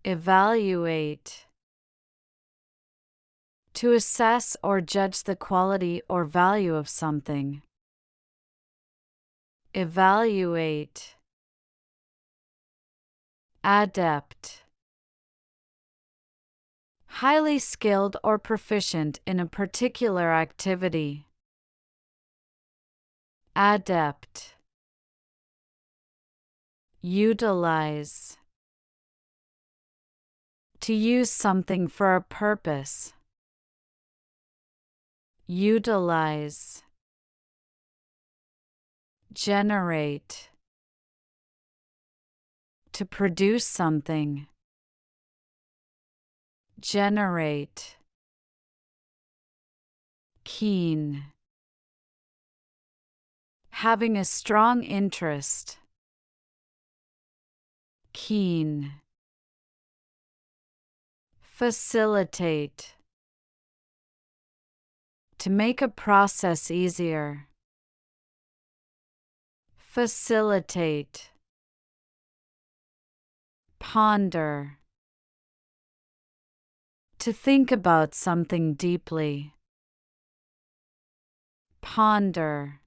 Evaluate. To assess or judge the quality or value of something. Evaluate. Adept. Highly skilled or proficient in a particular activity. Adept. Utilize. To use something for a purpose. Utilize. Generate. To produce something. Generate. Keen. Having a strong interest. Keen. Facilitate. To make a process easier. Facilitate. Ponder. To think about something deeply. Ponder.